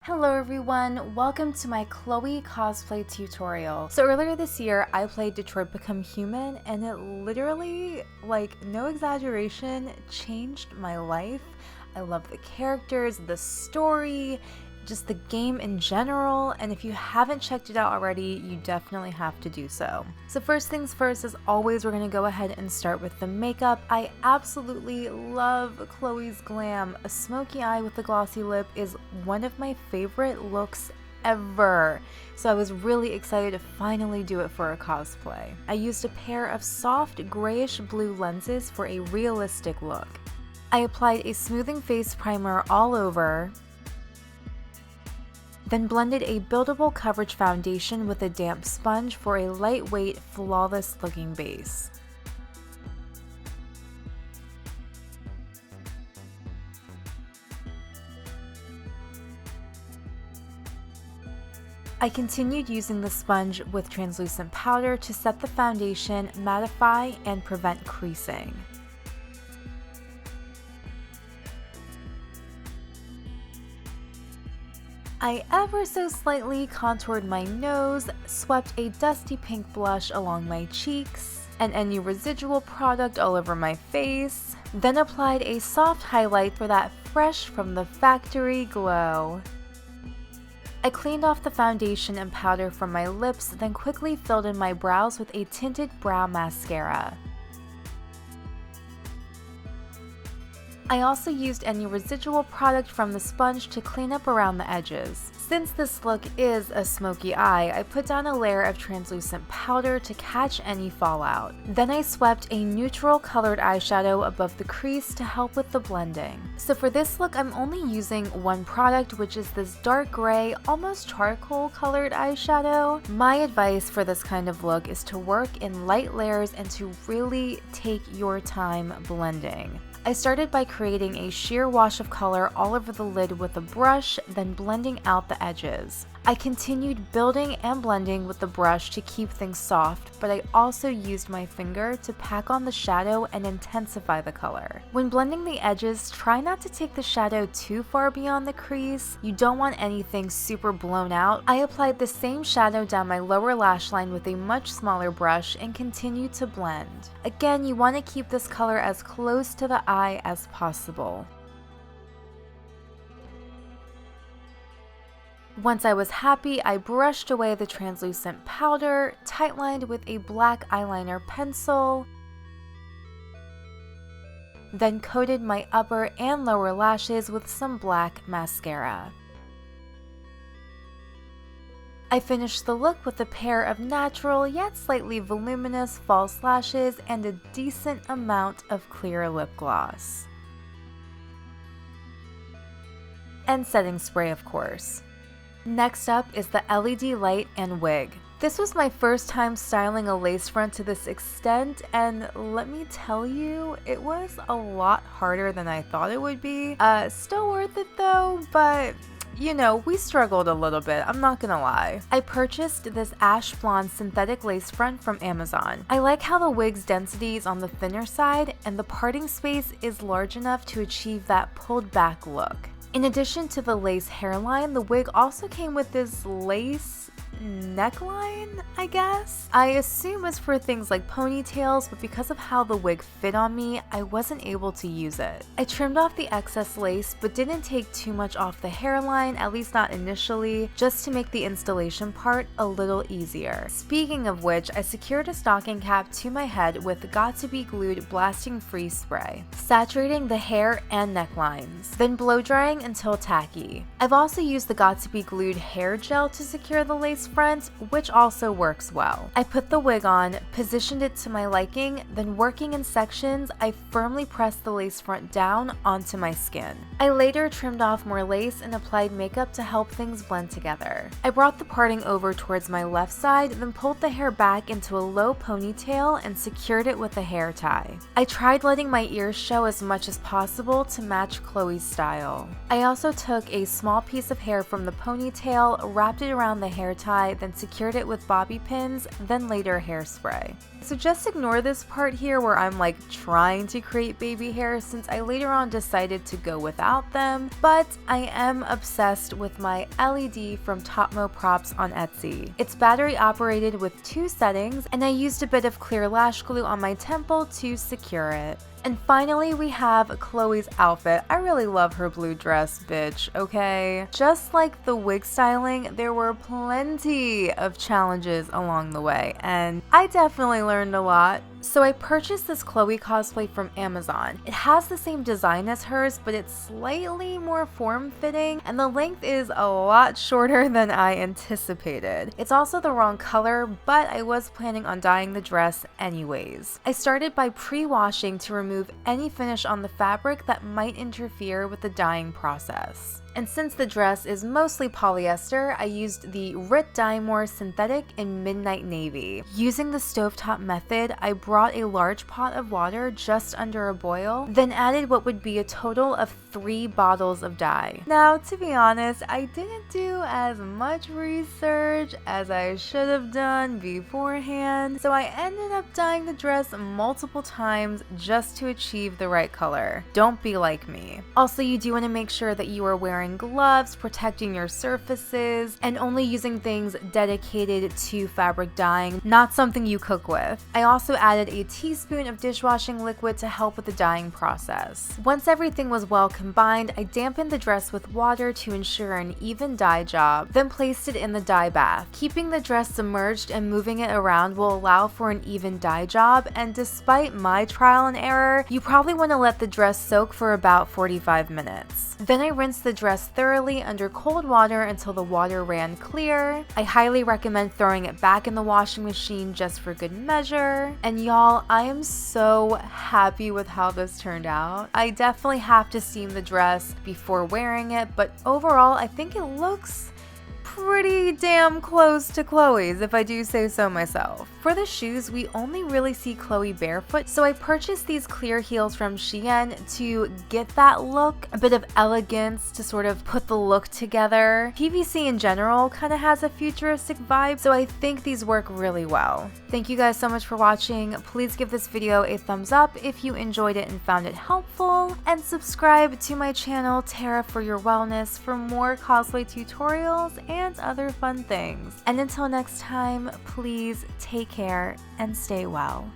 Hello everyone, welcome to my Chloe cosplay tutorial. So earlier this year, I played Detroit Become Human and it literally, no exaggeration, changed my life. I love the characters, the story, just the game in general, and if you haven't checked it out already, you definitely have to do so. So first things first, as always, we're going to go ahead and start with the makeup. I absolutely love Chloe's glam. A smoky eye with a glossy lip is one of my favorite looks ever. So I was really excited to finally do it for a cosplay. I used a pair of soft grayish blue lenses for a realistic look. I applied a smoothing face primer all over, then blended a buildable coverage foundation with a damp sponge for a lightweight, flawless looking base. I continued using the sponge with translucent powder to set the foundation, mattify, and prevent creasing. I ever so slightly contoured my nose, swept a dusty pink blush along my cheeks, and any residual product all over my face, then applied a soft highlight for that fresh from the factory glow. I cleaned off the foundation and powder from my lips, then quickly filled in my brows with a tinted brow mascara. I also used any residual product from the sponge to clean up around the edges. Since this look is a smoky eye, I put down a layer of translucent powder to catch any fallout. Then I swept a neutral colored eyeshadow above the crease to help with the blending. So for this look, I'm only using one product, which is this dark gray, almost charcoal colored eyeshadow. My advice for this kind of look is to work in light layers and to really take your time blending. I started by creating a sheer wash of color all over the lid with a brush, then blending out the edges. I continued building and blending with the brush to keep things soft, but I also used my finger to pack on the shadow and intensify the color. When blending the edges, try not to take the shadow too far beyond the crease. You don't want anything super blown out. I applied the same shadow down my lower lash line with a much smaller brush and continued to blend. Again, you want to keep this color as close to the eye as possible. Once I was happy, I brushed away the translucent powder, tightlined with a black eyeliner pencil, then coated my upper and lower lashes with some black mascara. I finished the look with a pair of natural yet slightly voluminous false lashes and a decent amount of clear lip gloss. And setting spray, of course. Next up is the LED light and wig. This was my first time styling a lace front to this extent, and let me tell you, it was a lot harder than I thought it would be. Still worth it though, but you know, we struggled a little bit, I'm not gonna lie. I purchased this ash blonde synthetic lace front from Amazon. I like how the wig's density is on the thinner side, and the parting space is large enough to achieve that pulled back look. In addition to the lace hairline, the wig also came with this lace neckline, I guess? I assume it's for things like ponytails, but because of how the wig fit on me, I wasn't able to use it. I trimmed off the excess lace, but didn't take too much off the hairline, at least not initially, just to make the installation part a little easier. Speaking of which, I secured a stocking cap to my head with Got To Be Glued Blasting Free spray, saturating the hair and necklines, then blow drying until tacky. I've also used the Got To Be Glued hair gel to secure the lace front, which also works well. I put the wig on, positioned it to my liking, then working in sections, I firmly pressed the lace front down onto my skin. I later trimmed off more lace and applied makeup to help things blend together. I brought the parting over towards my left side, then pulled the hair back into a low ponytail and secured it with a hair tie. I tried letting my ears show as much as possible to match Chloe's style. I also took a small piece of hair from the ponytail, wrapped it around the hair tie, dye, then secured it with bobby pins, then later hairspray. So just ignore this part here where I'm like trying to create baby hairs since I later on decided to go without them, but I am obsessed with my LED from Topmo Props on Etsy. It's battery operated with 2 settings, and I used a bit of clear lash glue on my temple to secure it. And finally, we have Chloe's outfit. I really love her blue dress, bitch, okay? Just like the wig styling, there were plenty of challenges along the way, and I definitely learned a lot. So I purchased this Chloe cosplay from Amazon. It has the same design as hers, but it's slightly more form-fitting, and the length is a lot shorter than I anticipated. It's also the wrong color, but I was planning on dyeing the dress anyways. I started by pre-washing to remove any finish on the fabric that might interfere with the dyeing process. And since the dress is mostly polyester, I used the Rit Dye More Synthetic in Midnight Navy. Using the stovetop method, I brought a large pot of water just under a boil, then added what would be a total of 3 bottles of dye. Now, to be honest, I didn't do as much research as I should have done beforehand, so I ended up dyeing the dress multiple times just to achieve the right color. Don't be like me. Also, you do want to make sure that you are wearing gloves, protecting your surfaces, and only using things dedicated to fabric dyeing, not something you cook with. I also added a teaspoon of dishwashing liquid to help with the dyeing process. Once everything was well combined, I dampened the dress with water to ensure an even dye job, then placed it in the dye bath. Keeping the dress submerged and moving it around will allow for an even dye job, and despite my trial and error, you probably want to let the dress soak for about 45 minutes. Then I rinsed the dress thoroughly under cold water until the water ran clear. I highly recommend throwing it back in the washing machine just for good measure. And y'all, I am so happy with how this turned out. I definitely have to steam the dress before wearing it, but overall I think it looks pretty damn close to Chloe's, if I do say so myself. For the shoes, we only really see Chloe barefoot, so I purchased these clear heels from Shein to get that look, a bit of elegance to sort of put the look together. PVC in general kind of has a futuristic vibe, so I think these work really well. Thank you guys so much for watching. Please give this video a thumbs up if you enjoyed it and found it helpful, and subscribe to my channel, Tara for Your Wellness, for more cosplay tutorials and other fun things. And until next time, please take care and stay well.